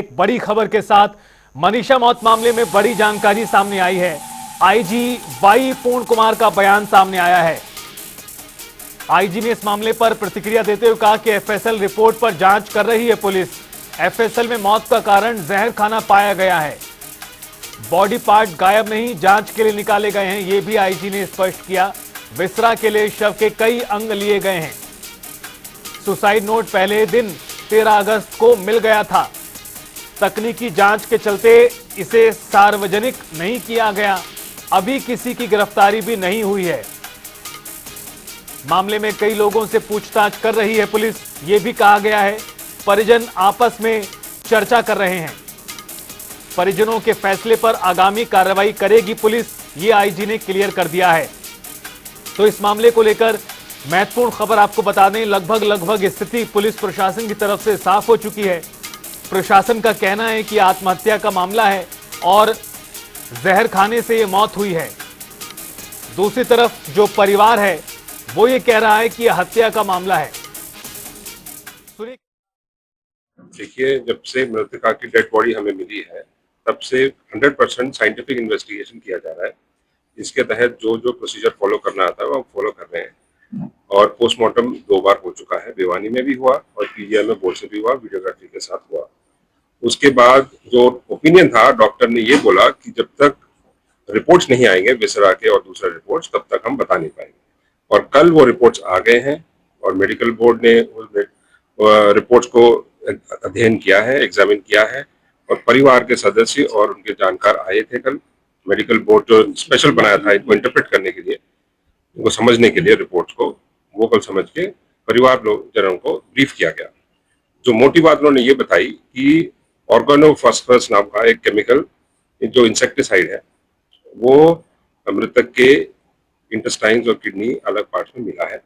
एक बड़ी खबर के साथ मनीषा मौत मामले में बड़ी जानकारी सामने आई है। आईजी वाई पूर्ण कुमार का बयान सामने आया है। आईजी ने इस मामले पर प्रतिक्रिया देते हुए कहा कि एफएसएल रिपोर्ट पर जांच कर रही है पुलिस। एफएसएल में मौत का कारण जहर खाना पाया गया है। बॉडी पार्ट गायब नहीं, जांच के लिए निकाले गए हैं, यह भी आईजी ने स्पष्ट किया। विसरा के लिए शव के कई अंग लिए गए हैं। सुसाइड नोट पहले दिन 13 अगस्त को मिल गया था। तकनीकी जांच के चलते इसे सार्वजनिक नहीं किया गया। अभी किसी की गिरफ्तारी भी नहीं हुई है। मामले में कई लोगों से पूछताछ कर रही है पुलिस, यह भी कहा गया है। परिजन आपस में चर्चा कर रहे हैं। परिजनों के फैसले पर आगामी कार्रवाई करेगी पुलिस, ये आईजी ने क्लियर कर दिया है। तो इस मामले को लेकर महत्वपूर्ण खबर आपको बता दें, लगभग स्थिति पुलिस प्रशासन की तरफ से साफ हो चुकी है। प्रशासन का कहना है कि आत्महत्या का मामला है और जहर खाने से यह मौत हुई है। दूसरी तरफ जो परिवार है वो ये कह रहा है कि यह हत्या का मामला है। देखिए, जब से मृतका की डेड बॉडी हमें मिली है तब से 100% साइंटिफिक इन्वेस्टिगेशन किया जा रहा है। इसके तहत जो जो प्रोसीजर फॉलो करना आता है वो हम फॉलो कर रहे हैं। और पोस्टमार्टम 2 बार हो चुका है, भिवानी में भी हुआ और पीजीआई में बोर्ड से भी हुआ, वीडियोग्राफी के साथ हुआ। उसके बाद जो ओपिनियन था, डॉक्टर ने ये बोला कि जब तक रिपोर्ट्स नहीं आएंगे विसरा के और दूसरे रिपोर्ट्स, तब तक हम बता नहीं पाएंगे। और कल वो रिपोर्ट्स आ गए हैं और मेडिकल बोर्ड ने रिपोर्ट्स को अध्ययन किया है, एग्जामिन किया है। और परिवार के सदस्य और उनके जानकार आए थे कल। मेडिकल बोर्ड जो स्पेशल बनाया था इनको इंटरप्रेट करने के लिए, उनको समझने के लिए रिपोर्ट्स को, वो कल समझ के परिवार जनों को ब्रीफ किया गया। जो मोटी बात उन्होंने ये बताई कि ऑर्गेनोफॉस्फरस नाम का एक केमिकल जो इंसेक्टिसाइड है वो मृतक के इंटेस्टाइन्स और किडनी अलग पार्ट्स में मिला है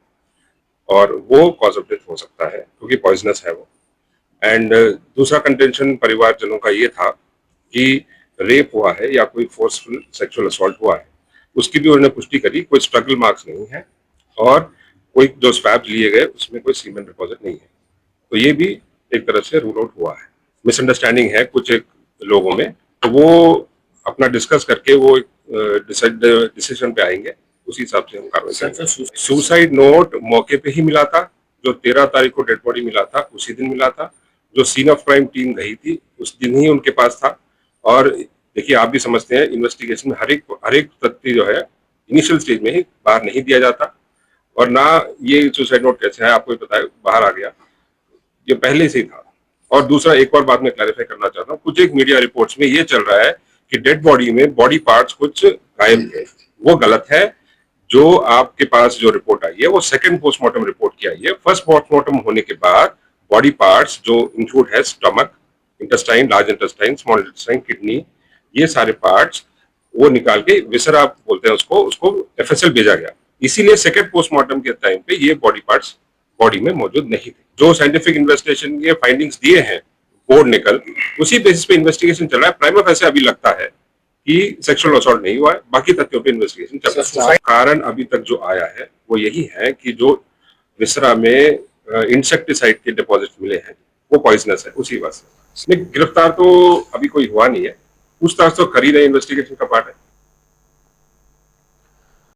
और वो कॉज ऑफ डेथ हो सकता है क्योंकि पॉइजनस है वो। एंड दूसरा कंटेंशन परिवारजनों का ये था कि रेप हुआ है या कोई फोर्सफुल सेक्सुअल असॉल्ट हुआ है, उसकी भी उन्होंने पुष्टि करी। कोई स्ट्रगल मार्क्स नहीं है और कोई जो स्वैब्स लिए गए उसमें कोई सीमेन डिपॉजिट नहीं है। तो ये भी एक तरह से रूल आउट हुआ है। मिसअंडरस्टैंडिंग है कुछ एक लोगों में, तो वो अपना डिस्कस करके वो डिसीजन पे आएंगे, उसी हिसाब से हम कार्रवाई करेंगे। सुसाइड नोट मौके पे ही मिला था। जो 13 तारीख को डेड बॉडी मिला था उसी दिन मिला था। जो सीन ऑफ क्राइम टीम गई थी उस दिन ही उनके पास था। और देखिए, आप भी समझते हैं इन्वेस्टिगेशन में हर एक तथ्य जो है इनिशियल स्टेज में ही बाहर नहीं दिया जाता। और ना ये सुसाइड नोट कैसे है आपको ही पता है, बाहर आ गया, ये पहले से ही था। और दूसरा एक और बात मैं क्लैरिफाई करना चाहता हूँ, कुछ एक मीडिया रिपोर्ट्स में ये चल रहा है कि डेड बॉडी में बॉडी पार्ट्स कुछ गायब थे, वो गलत है। जो आपके पास जो रिपोर्ट आई है वो सेकंड पोस्टमार्टम रिपोर्ट की आई है। फर्स्ट पोस्टमार्टम होने के बाद बॉडी पार्ट्स जो इंक्लूड है stomach, intestine, large intestine, small intestine, kidney, ये सारे पार्ट्स वो निकाल के विसरा बोलते हैं उसको एफएसएल भेजा गया। इसीलिए सेकंड पोस्टमार्टम के टाइम पे ये बॉडी पार्ट्स बॉडी में मौजूद नहीं थे। जो साइंटिफिक इन्वेस्टिगेशन के फाइंडिंग्स दिए हैं बोर्ड ने कल, उसी बेसिस पे इन्वेस्टिगेशन चल रहा है। प्राइमा फेसी अभी लगता है कि सेक्सुअल असॉल्ट नहीं हुआ है, बाकी तथ्यों पे इन्वेस्टिगेशन चल रहा है। कारण अभी तक जो आया है वो यही है कि जो विसरा में इंसेक्टिसाइड के डिपॉजिट मिले हैं वो पॉइजनस है, उसी वजह से। गिरफ्तार तो अभी कोई हुआ नहीं है, पूछताछ तो कर ही रहे, इन्वेस्टिगेशन का पार्ट है।